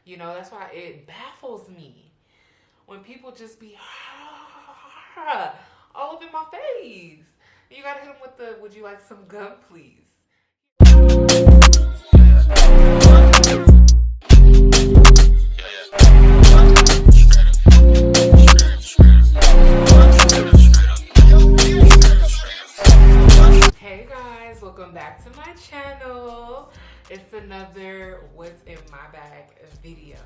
You know, that's why it baffles me when people just be all up in my face. You gotta hit them with the, would you like some gum, please? Hey guys, welcome back to my channel. It's another what's in my bag video.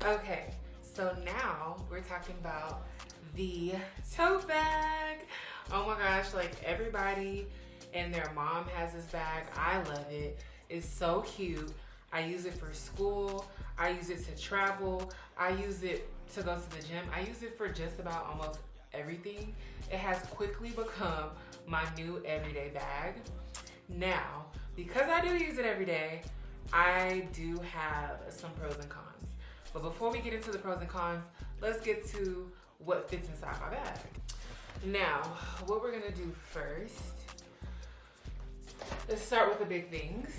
Okay, so now we're talking about the tote bag. Oh my gosh, like everybody and their mom has this bag. I love it. It's so cute. I use it for school. I use it to travel. I use it to go to the gym. I use it for just about almost everything. It has quickly become my new everyday bag. Now, because I do use it every day, I do have some pros and cons. But before we get into the pros and cons, let's get to what fits inside my bag. Now, what we're gonna do first, let's start with the big things.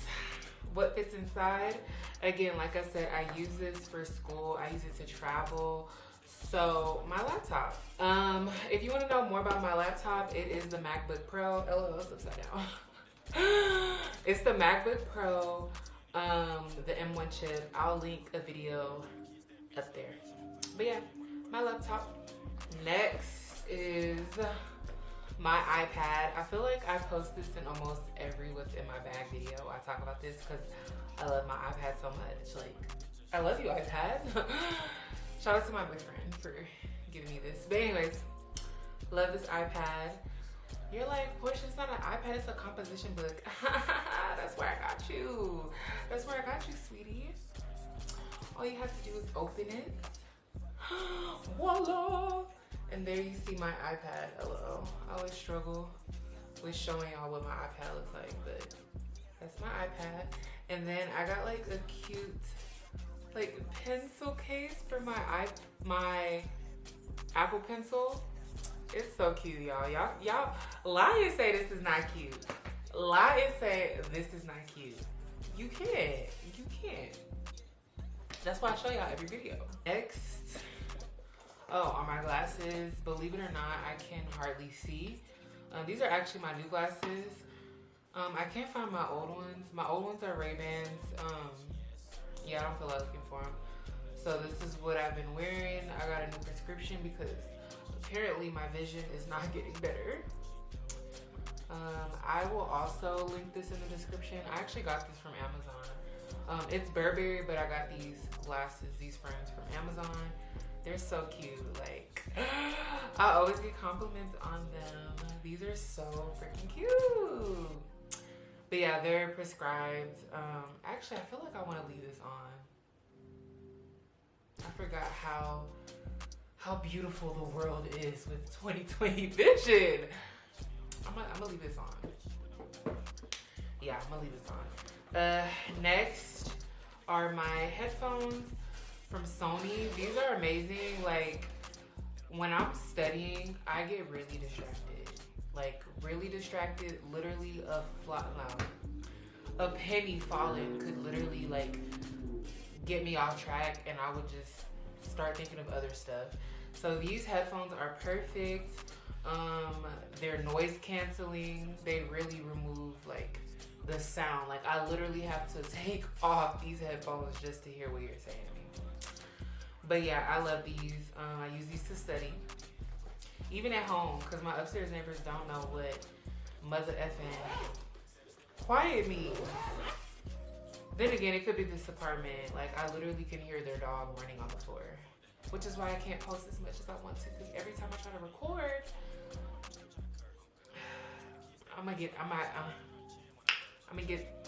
What fits inside? Again, like I said, I use this for school. I use it to travel. So my laptop. If you want to know more about my laptop, it is the MacBook Pro. LOL, it's upside down. It's the MacBook Pro, the M1 chip. I'll link a video up there. But yeah, my laptop. Next is my iPad. I feel like I post this in almost every what's in my bag video. I talk about this because I love my iPad so much. Like, I love you, iPad. Shout out to my boyfriend for giving me this. But anyways, love this iPad. You're like, Portia, it's not an iPad, it's a composition book. That's where I got you. That's where I got you, sweetie. All you have to do is open it. Voila! And there you see my iPad. LOL. I always struggle with showing y'all what my iPad looks like, but that's my iPad. And then I got like a cute like pencil case for my Apple Pencil. It's so cute, y'all. Y'all lie and say this is not cute. Lie and say this is not cute. You can't. You can't. That's why I show y'all every video. Next, are my glasses. Believe it or not, I can hardly see. These are actually my new glasses. I can't find my old ones. My old ones are Ray-Bans. Yeah, I don't feel like looking for them. So this is what I've been wearing. I got a new prescription because apparently my vision is not getting better. I will also link this in the description. I actually got this from Amazon. It's Burberry, but I got these glasses, these frames from Amazon. They're so cute. Like, I always get compliments on them. These are so freaking cute. But yeah, they're prescribed. Actually, I feel like I want to leave this on. I forgot how beautiful the world is with 20/20 vision. I'm gonna leave this on. Yeah, I'm gonna leave this on. Next are my headphones from Sony. These are amazing. Like, when I'm studying, I get really distracted. Like, really distracted. Literally a penny falling could literally like get me off track, and I would just start thinking of other stuff. So these headphones are perfect. They're noise canceling. They really remove like the sound. Like, I literally have to take off these headphones just to hear what you're saying to me. But yeah, I love these. I use these to study. Even at home, because my upstairs neighbors don't know what mother effing quiet means. Then again, it could be this apartment. Like, I literally can hear their dog running on the floor. Which is why I can't post as much as I want to. Because every time I try to record, I'm gonna get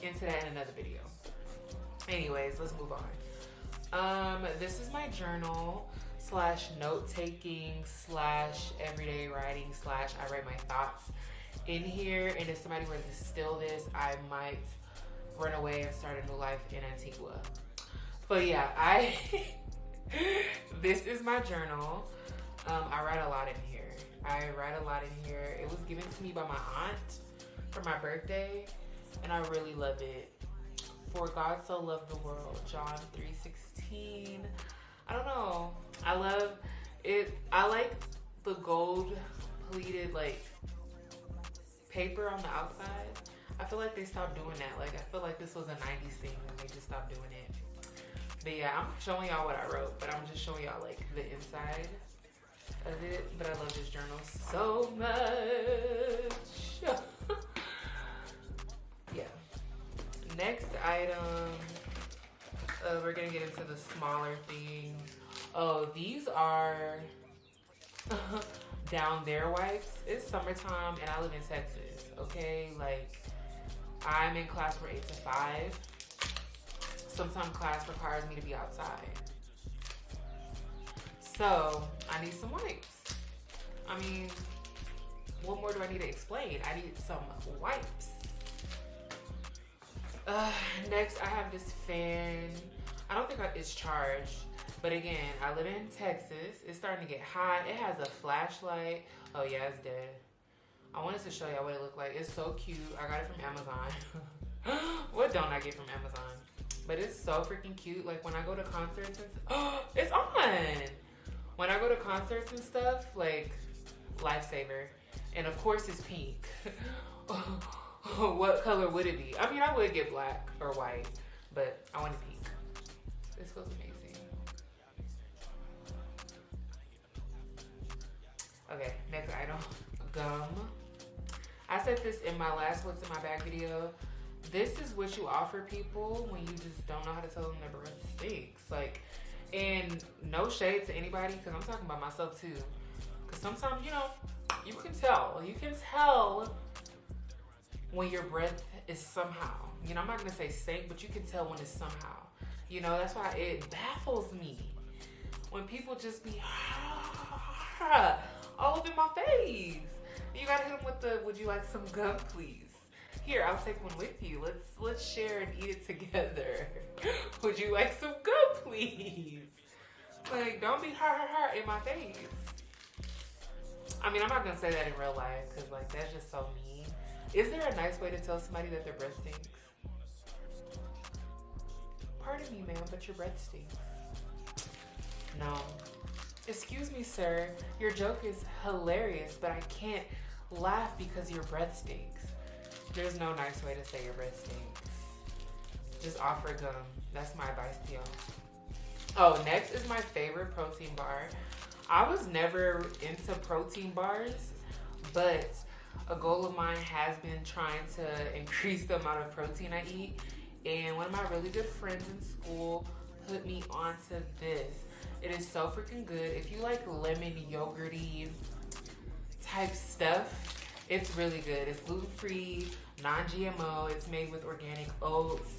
into that in another video. Anyways, let's move on. This is my journal / note-taking / everyday writing / I write my thoughts in here. And if somebody were to steal this, I might run away and start a new life in Antigua. But yeah, this is my journal. I write a lot in here. It was given to me by my aunt for my birthday, and I really love it. For God so loved the world, John 3:16. paper on the outside. I feel like they stopped doing that. Like, I feel like this was a 90s thing and they just stopped doing it. But yeah, I'm showing y'all what I wrote, but I'm just showing y'all like the inside of it. But I love this journal so much. Yeah. Next item, we're gonna get into the smaller things. Oh, these are down there wipes. It's summertime and I live in Texas, okay? Like, I'm in class from 8 to 5. Sometimes class requires me to be outside. So, I need some wipes. I mean, what more do I need to explain? I need some wipes. Next, I have this fan. I don't think it's charged. But again, I live in Texas. It's starting to get hot. It has a flashlight. Oh yeah, it's dead. I wanted to show y'all what it looked like. It's so cute. I got it from Amazon. What don't I get from Amazon? But it's so freaking cute. Like when I go to concerts and it's on. When I go to concerts and stuff, like lifesaver. And of course it's pink. What color would it be? I mean, I would get black or white, but I wanted pink. This feels amazing. Okay, next item, gum. I said this in my last What's in My Bag video. This is what you offer people when you just don't know how to tell them their breath stinks. Like, and no shade to anybody, because I'm talking about myself too. Because sometimes, you know, you can tell. You can tell when your breath is somehow. You know, I'm not going to say stink, but you can tell when it's somehow. You know, that's why it baffles me. When people just be all up in my face. You gotta hit them with the, would you like some gum, please? Here, I'll take one with you. Let's share and eat it together. Would you like some gum, please? Like, don't be in my face. I mean, I'm not gonna say that in real life, because like, that's just so mean. Is there a nice way to tell somebody that their breath stinks? Pardon me, ma'am, but your breath stinks. No. Excuse me, sir. Your joke is hilarious, but I can't laugh because your breath stinks. There's no nice way to say your breath stinks. Just offer gum. That's my advice to y'all. Oh, next is my favorite protein bar. I was never into protein bars, but a goal of mine has been trying to increase the amount of protein I eat. And one of my really good friends in school put me onto this. It is so freaking good. If you like lemon yogurty type stuff, it's really good. It's gluten-free, non-GMO. It's made with organic oats.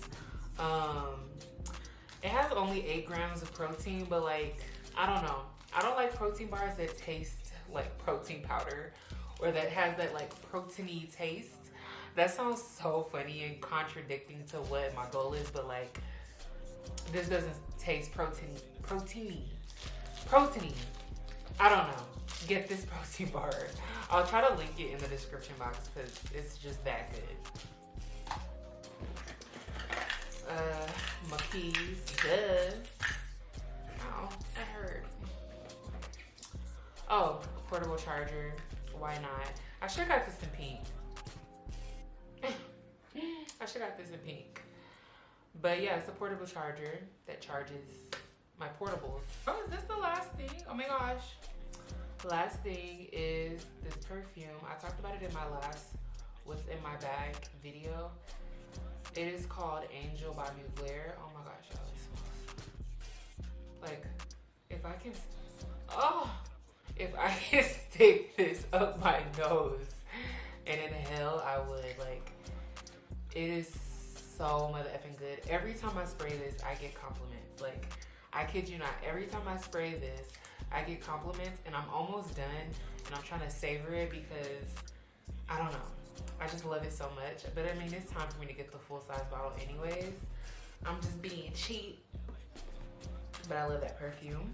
It has only 8 grams of protein, but like, I don't know. I don't like protein bars that taste like protein powder or that has that like protein-y taste. That sounds so funny and contradicting to what my goal is, but like, this doesn't taste protein-y. I don't know. Get this protein bar. I'll try to link it in the description box because it's just that good. My keys. Duh. Oh, that hurt. Oh, portable charger. Why not? I should have got this in pink. I should have got this in pink. But yeah, it's a portable charger that charges my portables. Oh, is this the last thing? Oh my gosh. Last thing is this perfume. I talked about it in my last What's in My Bag video. It is called Angel by Mugler. Oh my gosh, y'all, it smells. Like, if I can stick this up my nose and inhale, I would. Like, it is so mother effing good. Every time I spray this, I get compliments. Like, I kid you not, every time I spray this, I get compliments, and I'm almost done, and I'm trying to savor it because, I don't know, I just love it so much. But I mean, it's time for me to get the full-size bottle anyways. I'm just being cheap, but I love that perfume.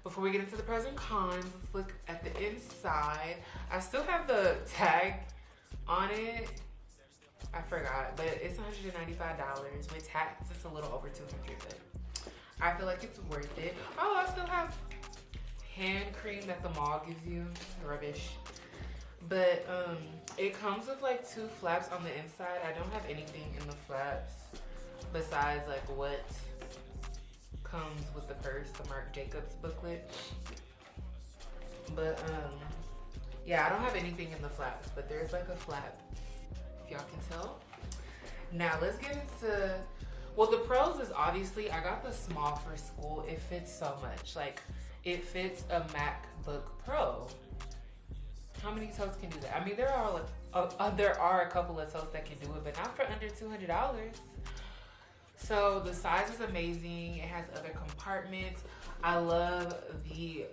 Before we get into the pros and cons, let's look at the inside. I still have the tag on it. I forgot, but it's $195. With tax, it's a little over $200, but I feel like it's worth it. Oh, I still have hand cream that the mall gives you. Rubbish. But it comes with like 2 flaps on the inside. I don't have anything in the flaps besides like what comes with the purse, the Marc Jacobs booklet. But yeah, I don't have anything in the flaps, but there's like a flap, if y'all can tell. Now let's get into, well, the pros is obviously I got the small for school. It fits so much. Like, it fits a MacBook Pro. How many totes can do that? I mean, there are a couple of totes that can do it, but not for under $200. So the size is amazing. It has other compartments. I love the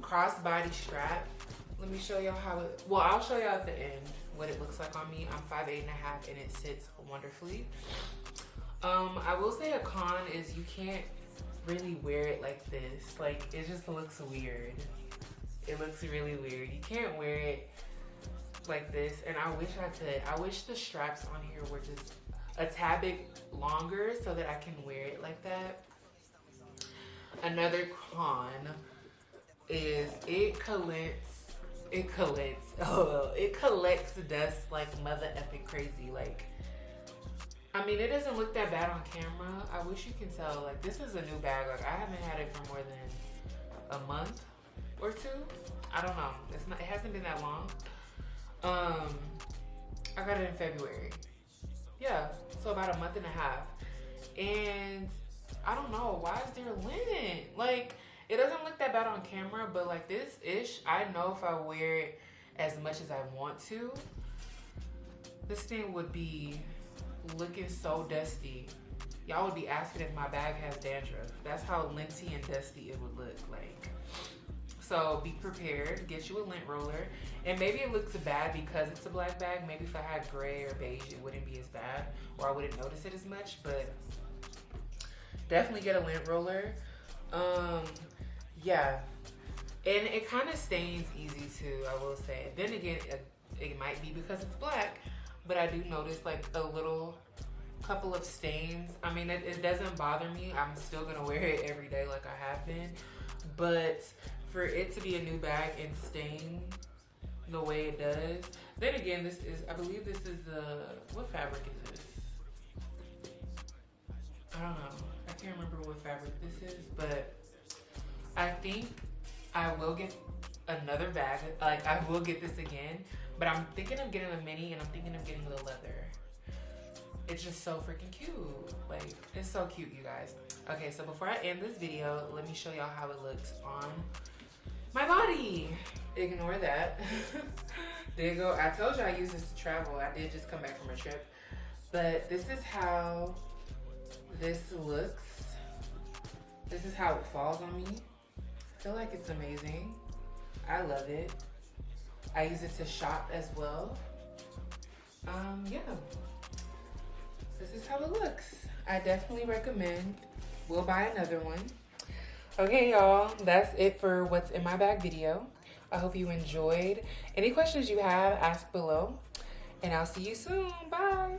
crossbody strap. Let me show y'all how it, well, I'll show y'all at the end what it looks like on me. I'm 5'8" and a half and it sits wonderfully. I will say a con is you can't really wear it like this. Like, it just looks weird. It looks really weird. You can't wear it like this, and I wish I could. I wish the straps on here were just a tad bit longer so that I can wear it like that. Another con is it collects dust like mother epic crazy. Like, I mean, it doesn't look that bad on camera. I wish you can tell. Like, this is a new bag. Like, I haven't had it for more than a month or 2. I don't know. It hasn't been that long. I got it in February. Yeah, so about a month and a half. And I don't know, why is there lint? Like, it doesn't look that bad on camera, but like this ish, I know if I wear it as much as I want to, this thing would be looking so dusty. Y'all would be asking if my bag has dandruff. That's how linty and dusty it would look like. So be prepared, get you a lint roller. And maybe it looks bad because it's a black bag. Maybe if I had gray or beige, it wouldn't be as bad, or I wouldn't notice it as much, but definitely get a lint roller. Yeah, and it kind of stains easy too, I will say. Then again, it might be because it's black, but I do notice like a little couple of stains. I mean, it doesn't bother me. I'm still gonna wear it every day like I have been, but for it to be a new bag and stain the way it does, then again, this is, I believe this is what fabric is this? I don't know. I can't remember what fabric this is, but I think I will get another bag. Like, I will get this again, but I'm thinking of getting a mini, and I'm thinking of getting the leather. It's just so freaking cute. Like, it's so cute, you guys. Okay, so before I end this video, let me show y'all how it looks on my body. Ignore that. There you go. I told you I use this to travel. I did just come back from a trip, but this is how this looks. This is how it falls on me. I feel like it's amazing. I love it. I use it to shop as well. Yeah. This is how it looks. I definitely recommend. We'll buy another one. Okay, y'all. That's it for what's in my bag video. I hope you enjoyed. Any questions you have, ask below. And I'll see you soon. Bye.